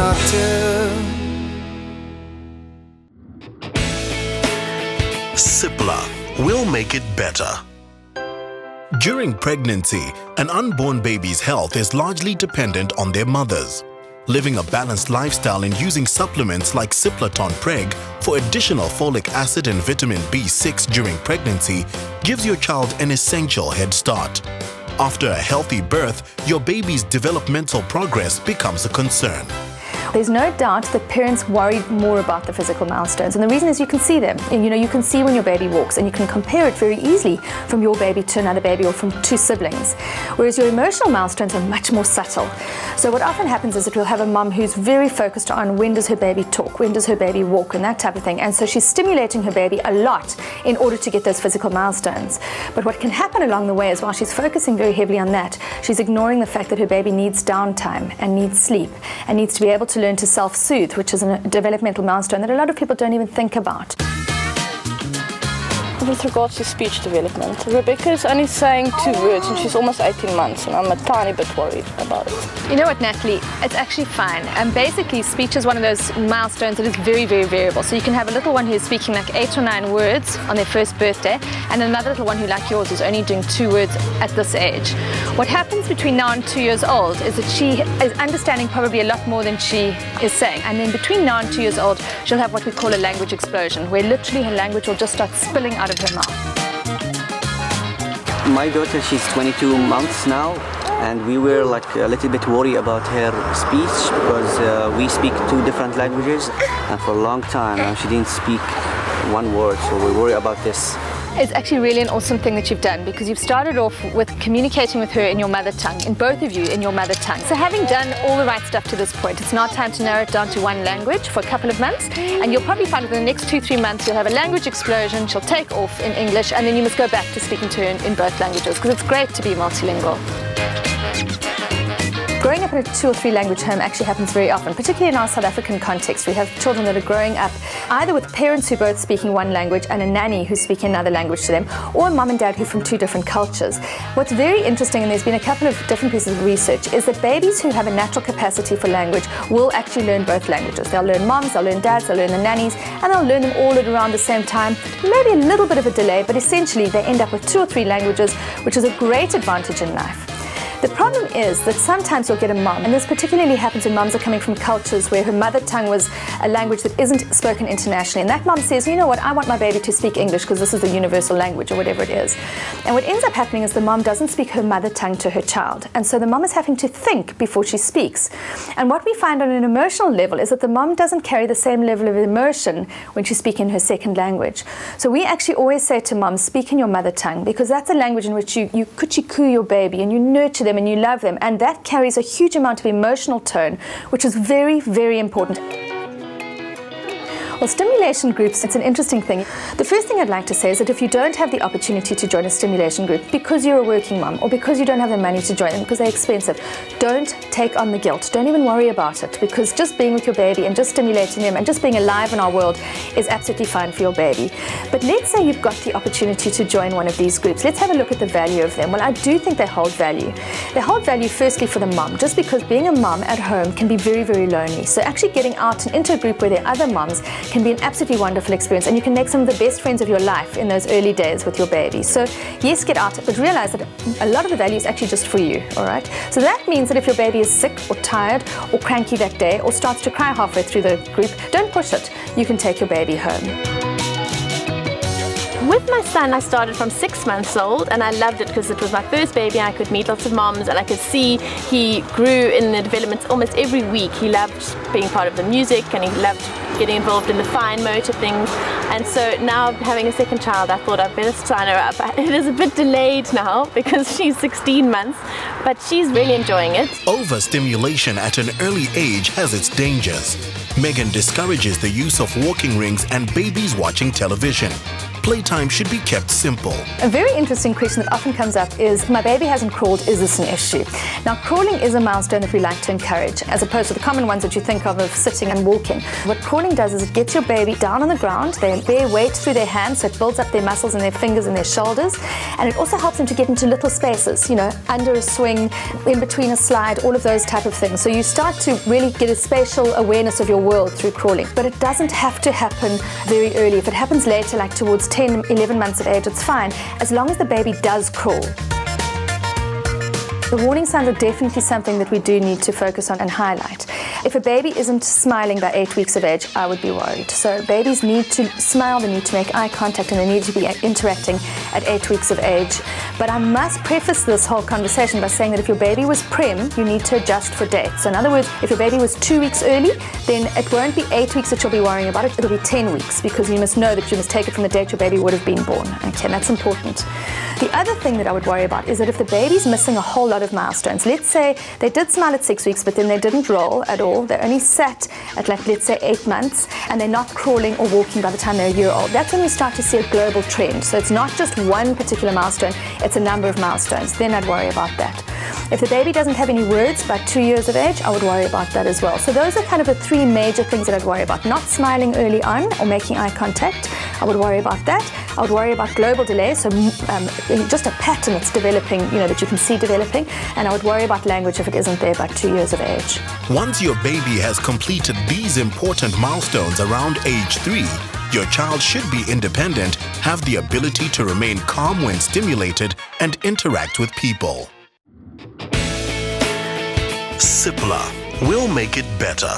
doctor. Cipla will make it better. During pregnancy, an unborn baby's health is largely dependent on their mothers. Living a balanced lifestyle and using supplements like Cipla Preg for additional folic acid and vitamin B6 during pregnancy gives your child an essential head start. After a healthy birth, your baby's developmental progress becomes a concern. There's no doubt that parents worry more about the physical milestones, and the reason is you can see them. You can see when your baby walks, and you can compare it very easily from your baby to another baby or from two siblings. Whereas your emotional milestones are much more subtle. So what often happens is that we'll have a mum who's very focused on when does her baby talk, when does her baby walk, and that type of thing. And so she's stimulating her baby a lot in order to get those physical milestones. But what can happen along the way is while she's focusing very heavily on that, she's ignoring the fact that her baby needs downtime and needs sleep and needs to be able to learn to self-soothe, which is a developmental milestone that a lot of people don't even think about. With regards to speech development, Rebecca's only saying 2 words and she's almost 18 months and I'm a tiny bit worried about it. You know what, Natalie? It's actually fine. Basically, speech is one of those milestones that is very, very variable. So you can have a little one who's speaking like 8 or 9 words on their first birthday and another little one who, like yours, is only doing 2 words at this age. What happens between now and 2 years old is that she is understanding probably a lot more than she is saying. And then between now and 2 years old, she'll have what we call a language explosion, where literally her language will just start spilling out of her mouth. My daughter, she's 22 months now, and we were like a little bit worried about her speech because we speak 2 different languages, and for a long time she didn't speak 1 word, so we worry about this. It's actually really an awesome thing that you've done, because you've started off with communicating with her in your mother tongue, in both of you in your mother tongue. So having done all the right stuff to this point, it's now time to narrow it down to 1 language for a couple of months, and you'll probably find within the next 2-3 months you'll have a language explosion, she'll take off in English, and then you must go back to speaking to her in both languages, because it's great to be multilingual. Growing up in a 2 or 3 language home actually happens very often, particularly in our South African context. We have children that are growing up either with parents who are both speaking 1 language and a nanny who's speaking another language to them, or a mum and dad who are from 2 different cultures. What's very interesting, and there's been a couple of different pieces of research, is that babies who have a natural capacity for language will actually learn both languages. They'll learn moms, they'll learn dads, they'll learn the nannies, and they'll learn them all at around the same time. Maybe a little bit of a delay, but essentially they end up with 2 or 3 languages, which is a great advantage in life. The problem is that sometimes you'll get a mum, and this particularly happens when mums are coming from cultures where her mother tongue was a language that isn't spoken internationally, and that mum says, you know what, I want my baby to speak English because this is the universal language, or whatever it is. And what ends up happening is the mum doesn't speak her mother tongue to her child, and so the mum is having to think before she speaks. And what we find on an emotional level is that the mum doesn't carry the same level of emotion when she's speaking her second language. So we actually always say to mums, speak in your mother tongue, because that's a language in which you coochie-coo your baby and you nurture them and you love them, and that carries a huge amount of emotional tone, which is very, very important. Well, stimulation groups, it's an interesting thing. The first thing I'd like to say is that if you don't have the opportunity to join a stimulation group because you're a working mum or because you don't have the money to join them because they're expensive, don't take on the guilt. Don't even worry about it, because just being with your baby and just stimulating them and just being alive in our world is absolutely fine for your baby. But let's say you've got the opportunity to join one of these groups. Let's have a look at the value of them. Well, I do think they hold value. They hold value firstly for the mum, just because being a mum at home can be very, very lonely. So actually getting out and into a group where there are other mums can be an absolutely wonderful experience, and you can make some of the best friends of your life in those early days with your baby. So yes, get out, but realize that a lot of the value is actually just for you, all right? So that means that if your baby is sick or tired or cranky that day or starts to cry halfway through the group, don't push it. You can take your baby home. With my son, I started from 6 months old, and I loved it because it was my first baby. I could meet lots of moms, and I could see he grew in the development almost every week. He loved being part of the music, and he loved getting involved in the fine motor things. And so now, having a second child, I thought I'd better sign her up. It is a bit delayed now because she's 16 months, but she's really enjoying it. Overstimulation at an early age has its dangers. Megan discourages the use of walking rings and babies watching television. Playtime should be kept simple. A very interesting question that often comes up is, my baby hasn't crawled, is this an issue? Now, crawling is a milestone that we like to encourage, as opposed to the common ones that you think of sitting and walking. What crawling does is it gets your baby down on the ground, they they bear weight through their hands, so it builds up their muscles in their fingers and their shoulders. And it also helps them to get into little spaces, you know, under a swing, in between a slide, all of those type of things. So you start to really get a spatial awareness of your world through crawling. But it doesn't have to happen very early. If it happens later, like towards 10, 11 months of age, it's fine, as long as the baby does crawl. The warning signs are definitely something that we do need to focus on and highlight. If a baby isn't smiling by 8 weeks of age, I would be worried. So babies need to smile, they need to make eye contact, and they need to be interacting at 8 weeks of age. But I must preface this whole conversation by saying that if your baby was prem, you need to adjust for dates. So in other words, if your baby was 2 weeks early, then it won't be 8 weeks that you'll be worrying about it, it'll be 10 weeks, because you must know that you must take it from the date your baby would have been born. Okay, that's important. The other thing that I would worry about is that if the baby's missing a whole lot of milestones, let's say they did smile at 6 weeks, but then they didn't roll at all, they only sat at, like, let's say 8 months, and they're not crawling or walking by the time they're a year old, that's when we start to see a global trend. So it's not just one particular milestone, it's a number of milestones. Then I'd worry about that. If the baby doesn't have any words by 2 years of age, I would worry about that as well. So those are kind of the three major things that I'd worry about. Not smiling early on or making eye contact, I would worry about that. I would worry about global delay, so just a pattern that's developing, you know, that you can see developing. And I would worry about language if it isn't there by 2 years of age. Once your baby has completed these important milestones around age 3, your child should be independent, have the ability to remain calm when stimulated, and interact with people. Cipla will make it better.